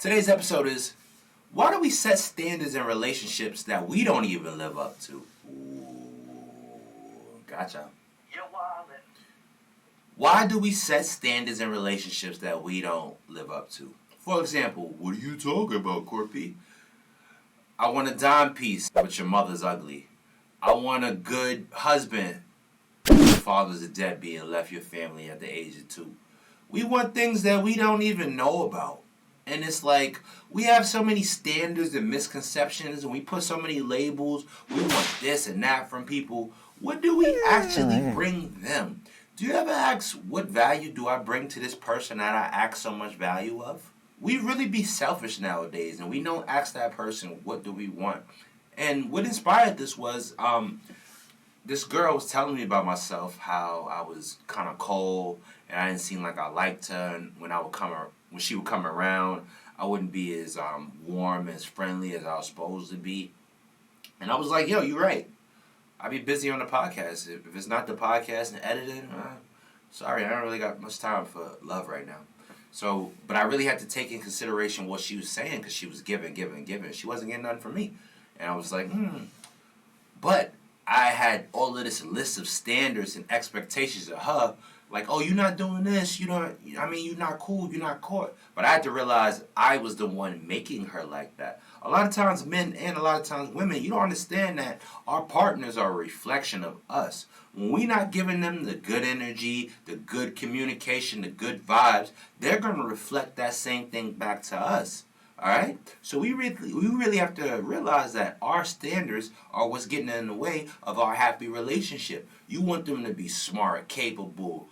Today's episode is, why do we set standards in relationships that we don't even live up to? Ooh, gotcha. You're wildin'. Why do we set standards in relationships that we don't live up to? For example, what are you talking about, Corpy? I want a dime piece, but your mother's ugly. I want a good husband. Your father's a deadbeat and left your family at the age of 2. We want things that we don't even know about. And it's like, we have so many standards and misconceptions, and we put so many labels. We want this and that from people. What do we actually bring them? Do you ever ask, what value do I bring to this person that I ask so much value of? We really be selfish nowadays, and we don't ask that person, what do we want? And what inspired this was, this girl was telling me about myself, how I was kind of cold, and I didn't seem like I liked her, and when she would come around, I wouldn't be as warm, as friendly as I was supposed to be. And I was like, yo, you're right. I'll be busy on the podcast. If it's not the podcast and editing, sorry, I don't really got much time for love right now. So, but I really had to take in consideration what she was saying, because she was giving. She wasn't getting nothing from me. And I was like, But I had all of this list of standards and expectations of her. Like, oh, you're not doing this, you're not cool, you're not caught. But I had to realize I was the one making her like that. A lot of times men and a lot of times women, you don't understand that our partners are a reflection of us. When we're not giving them the good energy, the good communication, the good vibes, they're going to reflect that same thing back to us. Alright? So we really have to realize that our standards are what's getting in the way of our happy relationship. You want them to be smart, capable,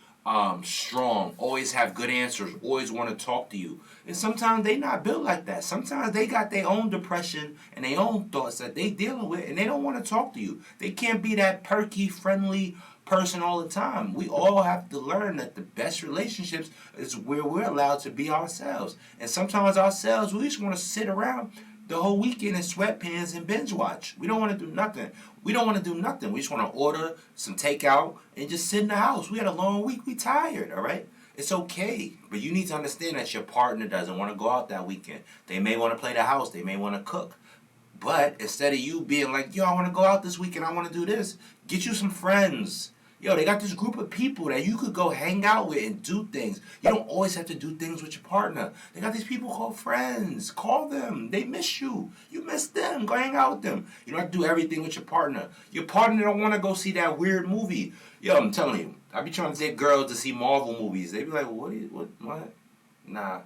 strong, always have good answers, always want to talk to you. And sometimes they not built like that. Sometimes they got their own depression and their own thoughts that they dealing with, and they don't want to talk to you. They can't be that perky, friendly person all the time. We all have to learn that the best relationships is where we're allowed to be ourselves. And sometimes ourselves, we just want to sit around the whole weekend in sweatpants and binge watch. We don't want to do nothing. We just want to order some takeout and just sit in the house. We had a long week. We tired, all right? It's okay. But you need to understand that your partner doesn't want to go out that weekend. They may want to play the house. They may want to cook. But instead of you being like, yo, I want to go out this weekend, I want to do this, get you some friends. Yo, they got this group of people that you could go hang out with and do things. You don't always have to do things with your partner. They got these people called friends. Call them. They miss you. You miss them. Go hang out with them. You don't have to do everything with your partner. Your partner don't want to go see that weird movie. Yo, I'm telling you, I be trying to take girls to see Marvel movies. They be like, what? Nah,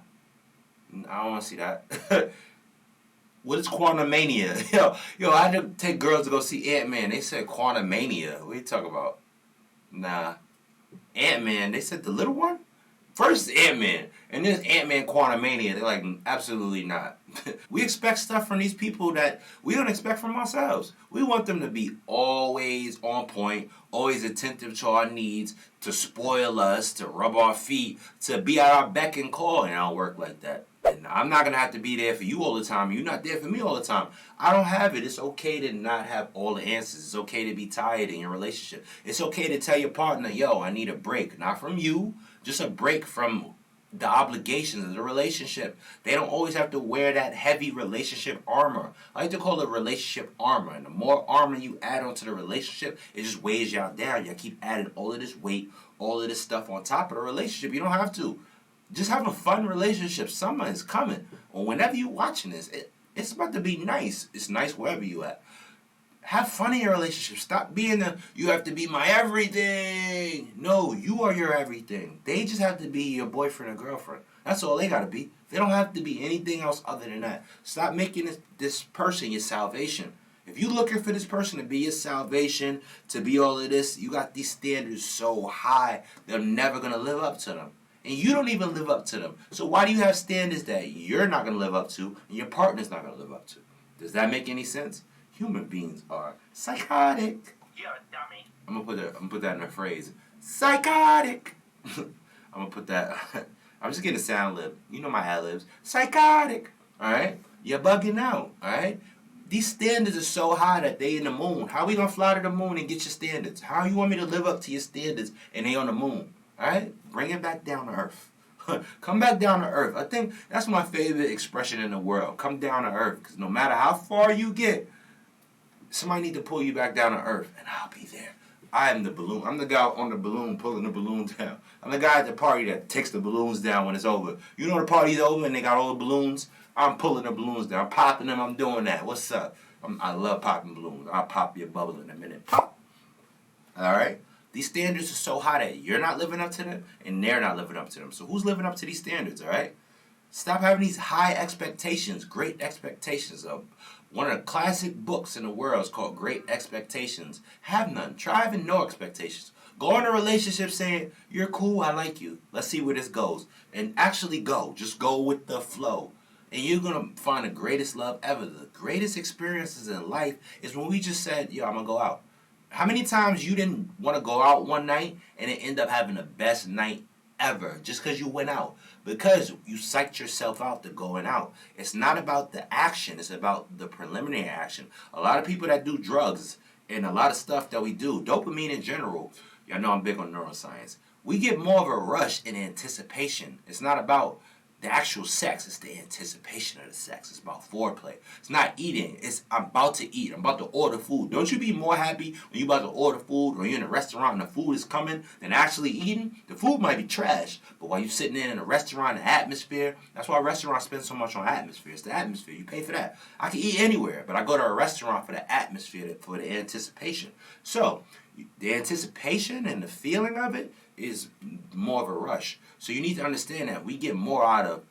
I don't want to see that. What is Quantumania? Yo, I had to take girls to go see Ant-Man. They said Quantumania. What are you talking about? Nah. Ant-Man, they said the little one? First Ant-Man, and then Ant-Man Quantumania. They're like, absolutely not. We expect stuff from these people that we don't expect from ourselves. We want them to be always on point, always attentive to our needs, to spoil us, to rub our feet, to be at our beck and call, and I don't work like that. And I'm not going to have to be there for you all the time. You're not there for me all the time. I don't have it. It's okay to not have all the answers. It's okay to be tired in your relationship. It's okay to tell your partner, yo, I need a break. Not from you, just a break from the obligations of the relationship. They don't always have to wear that heavy relationship armor. I like to call it relationship armor. And the more armor you add onto the relationship, it just weighs y'all down. Y'all keep adding all of this weight, all of this stuff on top of the relationship. You don't have to. Just have a fun relationship. Summer is coming. Or whenever you're watching this, it's about to be nice. It's nice wherever you at. Have fun in your relationship. Stop being you have to be my everything. No, you are your everything. They just have to be your boyfriend or girlfriend. That's all they got to be. They don't have to be anything else other than that. Stop making this person your salvation. If you're looking for this person to be your salvation, to be all of this, you got these standards so high, they're never going to live up to them. And you don't even live up to them. So why do you have standards that you're not going to live up to and your partner's not going to live up to? Does that make any sense? Human beings are psychotic. You're a dummy. I'm gonna put that in a phrase. Psychotic. I'm gonna put that. I'm just getting a sound lib. You know my ad libs. Psychotic. All right. You're bugging out. All right. These standards are so high that they in the moon. How we gonna fly to the moon and get your standards? How you want me to live up to your standards and they on the moon? All right. Bring it back down to earth. Come back down to earth. I think that's my favorite expression in the world. Come down to earth. Because no matter how far you get, somebody need to pull you back down to earth, and I'll be there. I am the balloon. I'm the guy on the balloon pulling the balloon down. I'm the guy at the party that takes the balloons down when it's over. You know the party's over and they got all the balloons? I'm pulling the balloons down. I'm popping them. I'm doing that. What's up? I love popping balloons. I'll pop your bubble in a minute. Pop. All right? These standards are so high that you're not living up to them and they're not living up to them. So who's living up to these standards, all right? Stop having these high expectations, great expectations. One of the classic books in the world is called Great Expectations. Have none. Try having no expectations. Go in a relationship saying, you're cool, I like you. Let's see where this goes. And actually go. Just go with the flow. And you're going to find the greatest love ever. The greatest experiences in life is when we just said, yo, I'm going to go out. How many times you didn't want to go out one night and it end up having the best night ever just because you went out? Because you psyched yourself out to going out. It's not about the action. It's about the preliminary action. A lot of people that do drugs and a lot of stuff that we do, dopamine in general, y'all know I'm big on neuroscience. We get more of a rush in anticipation. It's not about the actual sex. It's the anticipation of the sex. It's about foreplay. It's not eating. It's I'm about to eat. I'm about to order food. Don't you be more happy when you about to order food or you're in a restaurant and the food is coming than actually eating? The food might be trash, but while you're sitting in a restaurant, the atmosphere, that's why restaurants spend so much on atmosphere. It's the atmosphere. You pay for that. I can eat anywhere, but I go to a restaurant for the atmosphere, for the anticipation. So the anticipation and the feeling of it is more of a rush. So you need to understand that we get more out of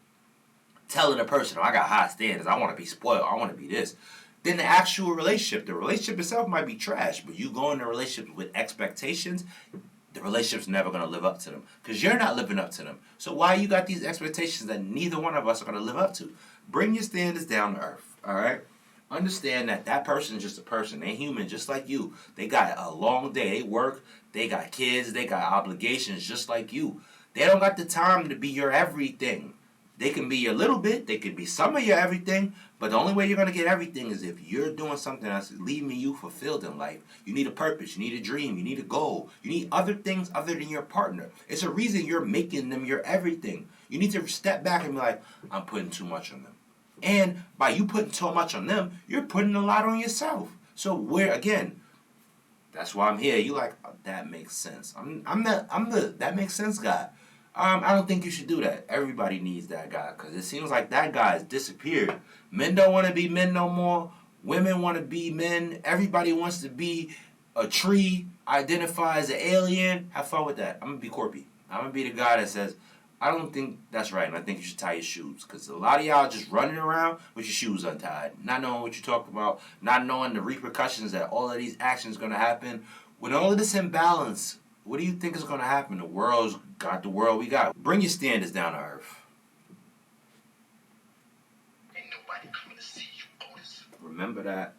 telling a person, oh, I got high standards, I want to be spoiled, I want to be this, than the actual relationship. The relationship itself might be trash, but you go into a relationship with expectations, the relationship's never going to live up to them because you're not living up to them. So why you got these expectations that neither one of us are going to live up to? Bring your standards down to earth, all right? Understand that that person is just a person. They're human just like you. They got a long day. They work. They got kids. They got obligations just like you. They don't got the time to be your everything. They can be your little bit. They can be some of your everything. But the only way you're going to get everything is if you're doing something that's leaving you fulfilled in life. You need a purpose. You need a dream. You need a goal. You need other things other than your partner. It's a reason you're making them your everything. You need to step back and be like, I'm putting too much on them. And by you putting so much on them, you're putting a lot on yourself. So that's why I'm here. You like, oh, that makes sense. I'm the that makes sense guy. I don't think you should do that. Everybody needs that guy because it seems like that guy has disappeared. Men don't want to be men no more. Women want to be men. Everybody wants to be a tree, identify as an alien. Have fun with that. I'm going to be Corpy. I'm going to be the guy that says, I don't think that's right, and I think you should tie your shoes. Because a lot of y'all just running around with your shoes untied, not knowing what you're talking about, not knowing the repercussions that all of these actions going to happen. With all of this imbalance, what do you think is going to happen? The world's got the world we got. Bring your standards down to earth. Ain't nobody coming to see you, boys. Remember that.